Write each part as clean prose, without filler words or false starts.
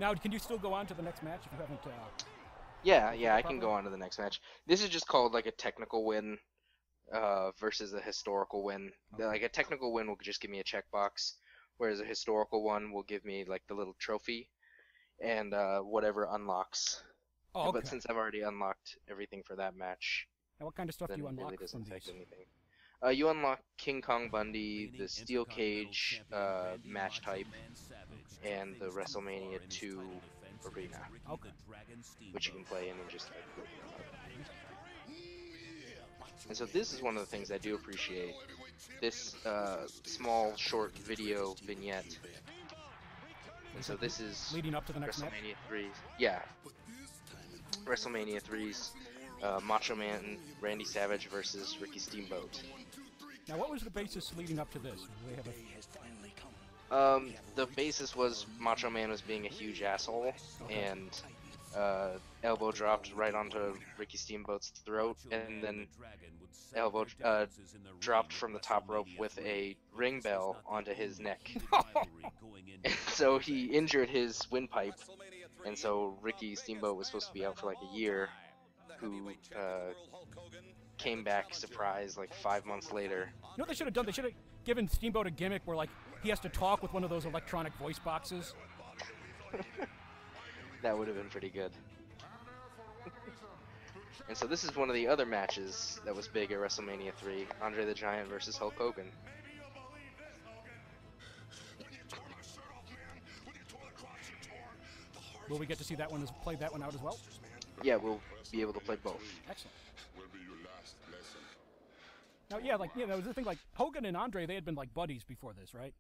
Now, can you still go on to the next match if you haven't? Yeah, I can go on to the next match. This is just called like a technical win versus a historical win. Okay. Like a technical win will just give me a checkbox, whereas a historical one will give me like the little trophy and whatever unlocks. Oh, okay. But since I've already unlocked everything for that match, Now, what kind of stuff do then you it unlock really doesn't from affect these? anything. You unlock King Kong Bundy, the Steel Cage match type, and the WrestleMania 2 arena, Okay. which you can play in and just like look it up. And so this is one of the things I do appreciate. This small, short video vignette. And so this is leading up to the next match? WrestleMania 3. Yeah. WrestleMania 3's Macho Man Randy Savage versus Ricky Steamboat. Now, what was the basis leading up to this? Do they have The basis was Macho Man was being a huge asshole, and elbow dropped right onto Ricky Steamboat's throat, and then elbow dropped from the top rope with a ring bell onto his neck. And so he injured his windpipe, and so Ricky Steamboat was supposed to be out for like a year, who came back surprise like 5 months later. You know what they should have done? They should have given Steamboat a gimmick where, like, he has to talk with one of those electronic voice boxes. That would have been pretty good. And so this is one of the other matches that was big at WrestleMania 3, Andre the Giant versus Hulk Hogan. Will we get to see that one play that one out as well? Yeah, we'll be able to play both. Excellent. Now, yeah, like, you know, the thing, like, Hogan and Andre, they had been, like, buddies before this, right?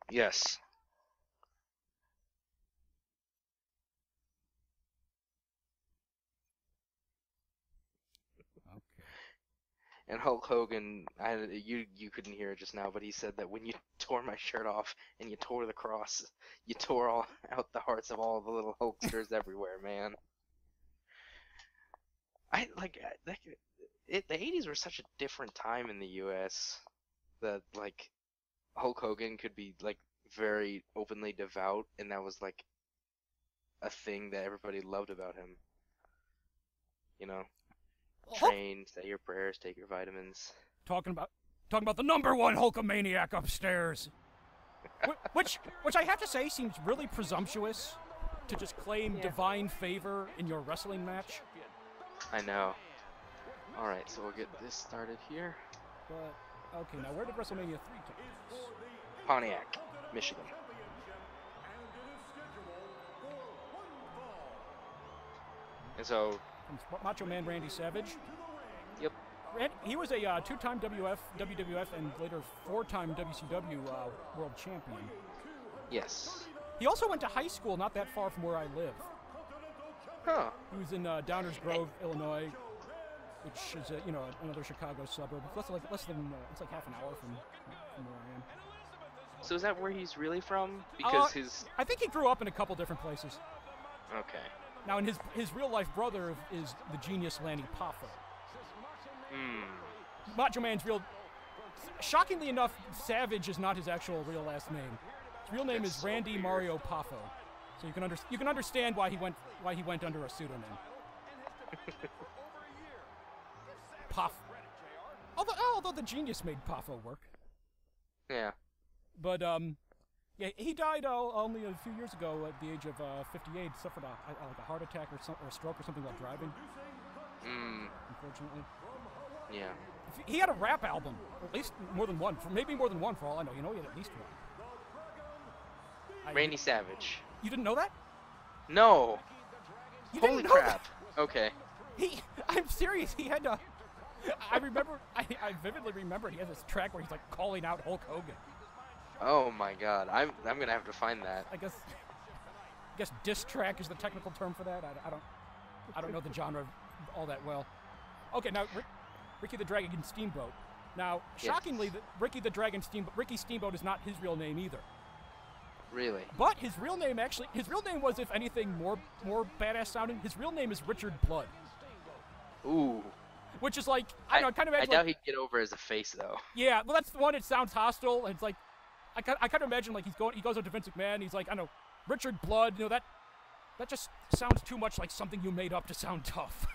Yes. Okay. And Hulk Hogan, you couldn't hear it just now, but he said that when you tore my shirt off and you tore the cross, you tore all out the hearts of all the little Hulksters everywhere, man. The 80s were such a different time in the U.S. that, like, Hulk Hogan could be, like, very openly devout, and that was, like, a thing that everybody loved about him. You know? Train, say your prayers, take your vitamins. Talking about the #1 Hulkamaniac upstairs. which I have to say seems really presumptuous to just claim divine favor in your wrestling match. I know. Alright, so we'll get this started here. But, okay, now where did WrestleMania 3 take place? Pontiac, Michigan. And so... Macho Man Randy Savage? Yep. He was a two-time WWF and later four-time WCW world champion. Yes. He also went to high school not that far from where I live. Huh. He was in Downers Grove, Illinois, which is another Chicago suburb. It's less than it's like half an hour from where I am. So is that where he's really from? Because I think he grew up in a couple different places. Okay. Now, and his real life brother is the genius Lanny Poffo. Macho Man's real. Shockingly enough, Savage is not his actual real last name. His real name is Randy Mario Poffo. So you can understand why he went under a pseudonym. Poff. Although the genius made Poffo work. Yeah. But yeah, he died only a few years ago at the age of 58. Suffered a heart attack or a stroke or something while driving. Unfortunately. Yeah. He had a rap album, or at least more than one. Maybe more than one, for all I know. You know, he had at least one. Randy Savage. You didn't know that? No. Holy crap. Okay. I'm serious. He had to. I vividly remember he has this track where he's like calling out Hulk Hogan. Oh my God. I'm gonna have to find that. I guess diss track is the technical term for that. I don't know the genre all that well. Okay, now Ricky the Dragon Steamboat. Now, shockingly, Ricky Steamboat is not his real name either. Really? But his real name was, if anything, more badass sounding. His real name is Richard Blood. Ooh. Which is like, I don't know, kind of. I doubt he'd get over as a face though. Yeah, well, that's the one. It sounds hostile, and it's like, I kind of imagine like he goes up to Vince McMahon. He's like, I don't know, Richard Blood. You know that just sounds too much like something you made up to sound tough.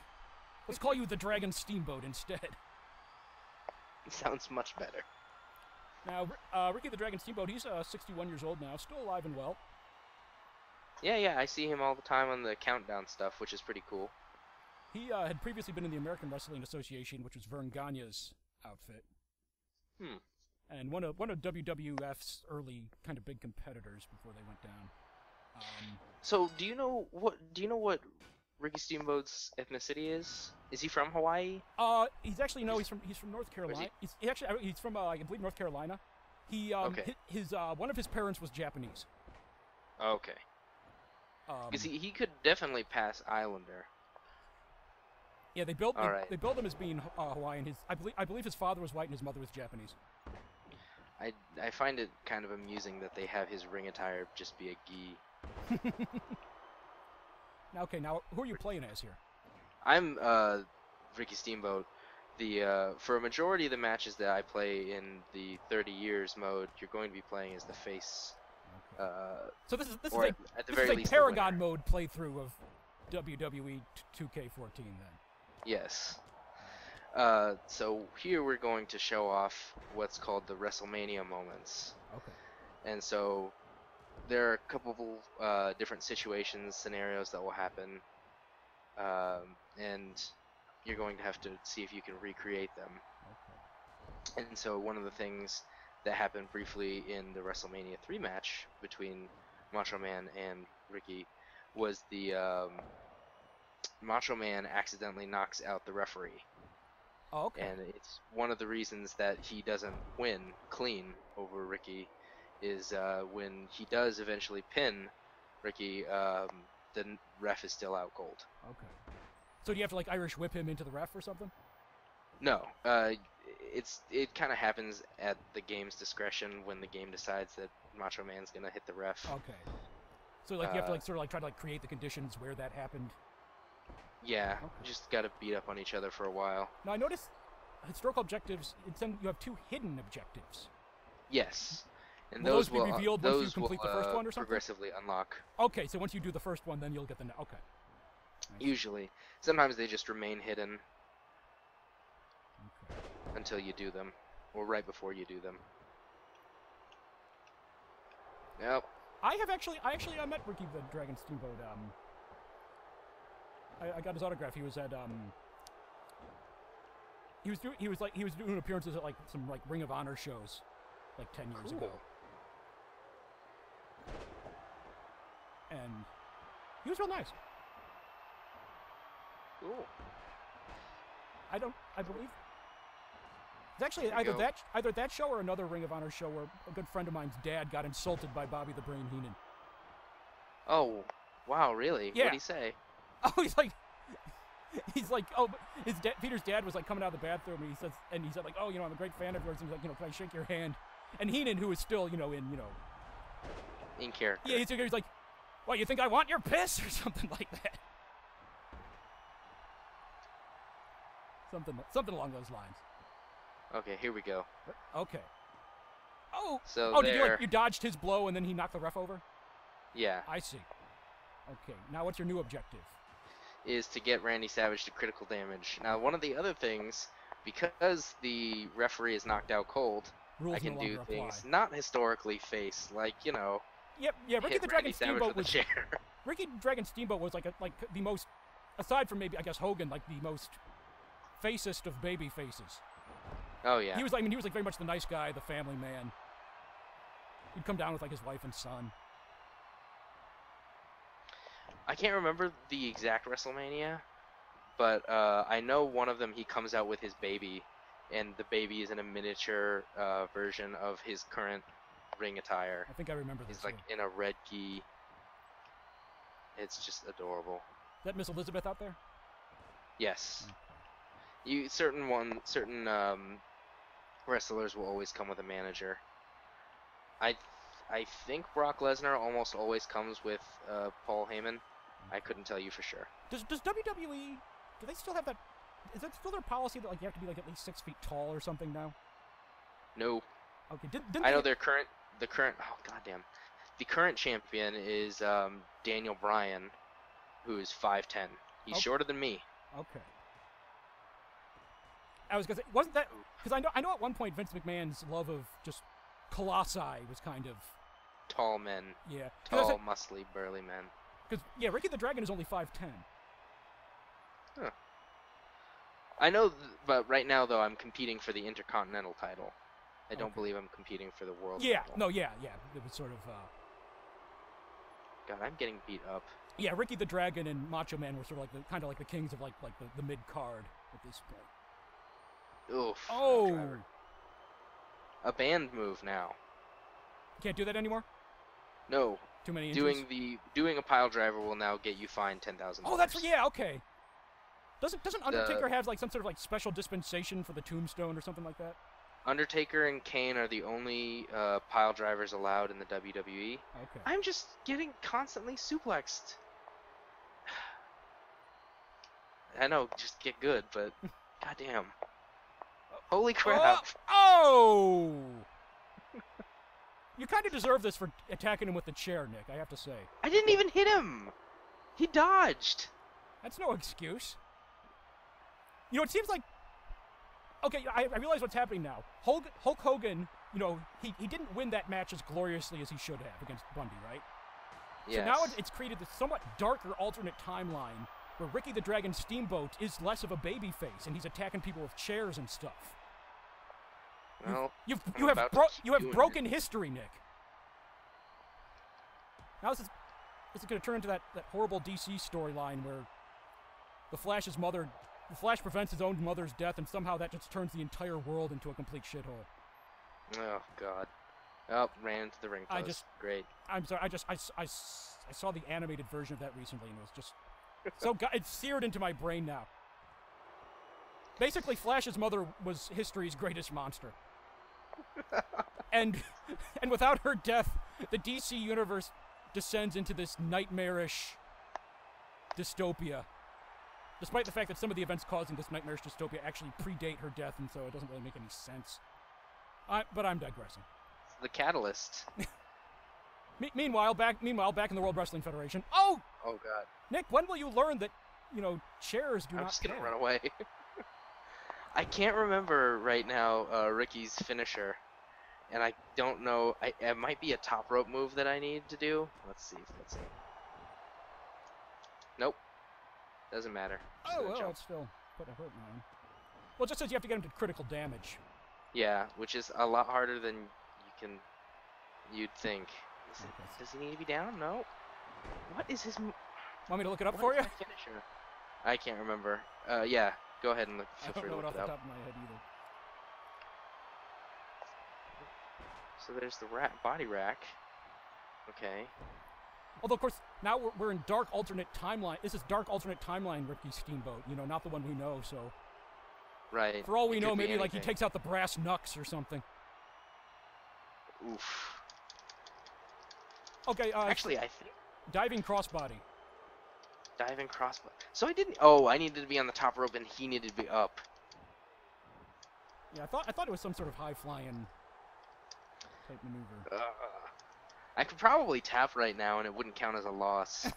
Let's call you the Dragon Steamboat instead. It sounds much better. Now, Ricky the Dragon Steamboat, he's 61 years old now, still alive and well. Yeah, I see him all the time on the countdown stuff, which is pretty cool. He had previously been in the American Wrestling Association, which was Vern Gagne's outfit. And one of WWF's early kind of big competitors before they went down. So, do you know what Ricky Steamboat's ethnicity is? Is he from Hawaii? He's actually he's from North Carolina. He's from I believe North Carolina. He okay. his one of his parents was Japanese. Okay. Because he could definitely pass Islander. Yeah, they built him as being Hawaiian. I believe his father was white and his mother was Japanese. I find it kind of amusing that they have his ring attire just be a gi. Now who are you playing as here? I'm Ricky Steamboat. For a majority of the matches that I play in the 30 years mode, you're going to be playing as the face. Okay. So this is a Paragon mode playthrough of WWE 2K14 then. Yes. So here we're going to show off what's called the Wrestlemania moments. Okay. And so there are a couple of different scenarios that will happen, and you're going to have to see if you can recreate them. Okay. And so one of the things that happened briefly in the WrestleMania 3 match between Macho Man and Ricky was the Macho Man accidentally knocks out the referee. Oh, okay. And it's one of the reasons that he doesn't win clean over Ricky is when he does eventually pin Ricky, the ref is still out cold. Okay. So do you have to like Irish whip him into the ref or something? No. It kind of happens at the game's discretion when the game decides that Macho Man's gonna hit the ref. Okay. So like you have to like sort of like try to like create the conditions where that happened. Yeah. Okay. Just gotta beat up on each other for a while. Now I noticed historical objectives. You have 2 hidden objectives. Yes. And will those be revealed once you complete the first one or something? Progressively unlock. Okay, so once you do the first one, then you'll get the okay. Usually. Sometimes they just remain hidden. Okay. Until you do them, or right before you do them. Yep. I met Ricky the Dragon Steamboat. I got his autograph. He was at he was doing appearances at like some like Ring of Honor shows, like 10 years ago. And he was real nice. Cool. I believe it's actually either that show or another Ring of Honor show where a good friend of mine's dad got insulted by Bobby the Brain Heenan. Oh, wow, really? Yeah. What'd he say? Oh, he's like, oh, Peter's dad was like coming out of the bathroom, and he said like, oh, I'm a great fan of yours, and he's like, can I shake your hand? And Heenan, who is still, in character. Yeah, he's like, what, you think I want your piss or something like that? Something along those lines. Okay, here we go. Okay. Oh. So did you dodged his blow and then he knocked the ref over? Yeah. I see. Okay. Now what's your new objective? Is to get Randy Savage to critical damage. Now, one of the other things, because the referee is knocked out cold, Rules I can no do longer things apply. not historically face, like Yep. Yeah. Ricky the Dragon Steamboat was. Ricky the Dragon Steamboat was like the most, aside from maybe I guess Hogan, like the most facest of baby faces. Oh yeah. He was very much the nice guy, the family man. He'd come down with like his wife and son. I can't remember the exact WrestleMania, but I know one of them he comes out with his baby, and the baby is in a miniature version of his current ring attire. I think I remember this. He's like in a red gi. It's just adorable. Is that Miss Elizabeth out there? Yes. Certain wrestlers will always come with a manager. I think Brock Lesnar almost always comes with Paul Heyman. I couldn't tell you for sure. Does WWE, do they still have that? Is that still their policy that like you have to be like at least 6 feet tall or something now? No. Okay. I know their the current. Oh goddamn. The current champion is Daniel Bryan, who is 5'10". He's shorter than me. Okay. I was gonna say, wasn't that because I know at one point Vince McMahon's love of just colossi was kind of tall men. Yeah. Tall, muscly, burly men. Because yeah, Ricky the Dragon is only 5'10". Huh. I know, but right now though I'm competing for the Intercontinental title. I don't believe I'm competing for the world title. No, yeah. It was sort of. God, I'm getting beat up. Yeah, Ricky the Dragon and Macho Man were sort of like the kings of like the mid card at this point. Oof. Oh. A banned move now. Can't do that anymore? No. Too many injuries? Doing a pile driver will now get you fined $10,000. Oh, okay. Doesn't Undertaker have like some sort of like special dispensation for the tombstone or something like that? Undertaker and Kane are the only pile drivers allowed in the WWE. Okay. I'm just getting constantly suplexed. I know, just get good, but goddamn. Holy crap. Oh! You kind of deserve this for attacking him with the chair, Nick, I have to say. I didn't even hit him! He dodged! That's no excuse. You know, it seems like... Okay, I realize what's happening now. Hulk Hogan, you know, he didn't win that match as gloriously as he should have against Bundy, right? Yes. So now it's created this somewhat darker alternate timeline where Ricky the Dragon Steamboat is less of a baby face and he's attacking people with chairs and stuff. Well, you have broken history, Nick. Now this is going to turn into that horrible DC storyline where the Flash prevents his own mother's death, and somehow that just turns the entire world into a complete shithole. Oh God! Oh, ran into the ring post. Great. I'm sorry. I saw the animated version of that recently, and it was just so it's seared into my brain now. Basically, Flash's mother was history's greatest monster. and without her death, the DC universe descends into this nightmarish dystopia. Despite the fact that some of the events causing this nightmarish dystopia actually predate her death, and so it doesn't really make any sense. But I'm digressing. The catalyst. Meanwhile, back in the World Wrestling Federation. Oh! Oh God. Nick, when will you learn that, you know, chairs do not I'm just gonna run away. I can't remember right now Ricky's finisher, and I don't know. It might be a top rope move that I need to do. Let's see. Nope. Doesn't matter. Oh, well, it's still put a hurt on. Well, it just says you have to get him to critical damage. Yeah, which is a lot harder than you'd think. Does he need to be down? No. What is his... Want me to look it up for you? Finisher? I can't remember. Yeah, go ahead and feel free to look it up. I don't know it off the top of my head either. So there's the body rack. Okay. Although, of course, now we're in dark alternate timeline. This is dark alternate timeline Ricky Steamboat. You know, not the one we know, so... Right. For all we know, maybe like he takes out the brass knucks or something. Oof. Okay, actually, I think... Diving crossbody. Diving crossbody. So I didn't... Oh, I needed to be on the top rope and he needed to be up. Yeah, I thought it was some sort of high-flying type maneuver. I could probably tap right now and it wouldn't count as a loss.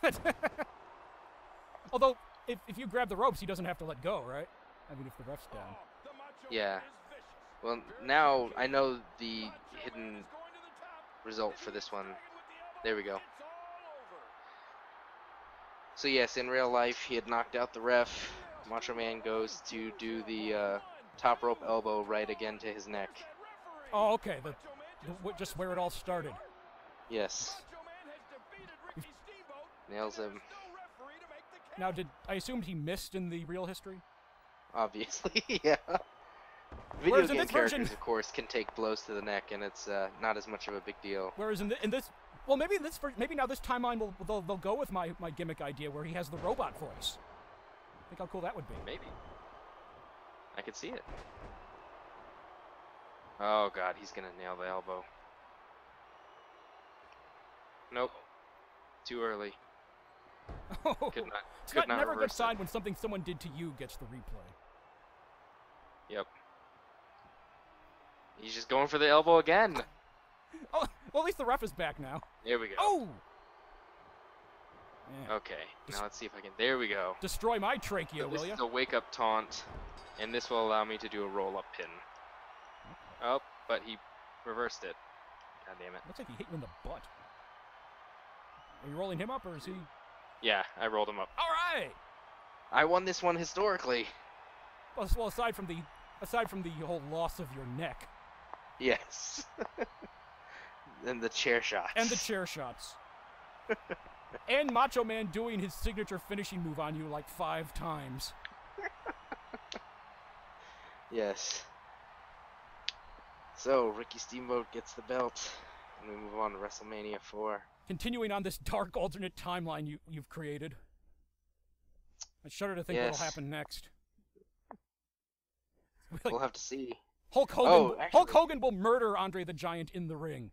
Although, if you grab the ropes, he doesn't have to let go, right? I mean, if the ref's down. Yeah. Well, now I know the hidden result for this one. There we go. So yes, in real life, he had knocked out the ref. Macho Man goes to do the top rope elbow right again to his neck. Oh, okay. Just where it all started. Yes. Nails him. Now, I assumed he missed in the real history? Obviously, yeah. Video game characters, of course, can take blows to the neck, and it's not as much of a big deal. Whereas in this, well, maybe now this timeline they'll go with my gimmick idea where he has the robot voice. Think how cool that would be. Maybe. I could see it. Oh God, he's gonna nail the elbow. Nope. Too early. Oh, it's never a good sign when something someone did to you gets the replay. Yep. He's just going for the elbow again. Oh, Well, at least the ref is back now. There we go. Oh! Yeah. Okay, now let's see if I can. There we go. Destroy my trachea, So will this you? is a wake-up taunt, and this will allow me to do a roll-up pin. Oh, but he reversed it. God damn it. Looks like he hit you in the butt. Are you rolling him up, or is he... Yeah, I rolled him up. All right! I won this one historically. Well, aside from the whole loss of your neck. Yes. And the chair shots. And the chair shots. And Macho Man doing his signature finishing move on you like 5 times. Yes. So, Ricky Steamboat gets the belt, and we move on to WrestleMania IV. Continuing on this dark alternate timeline you've created. I shudder to think Yes. what'll happen next. We'll have to see. Hulk Hogan will murder Andre the Giant in the ring.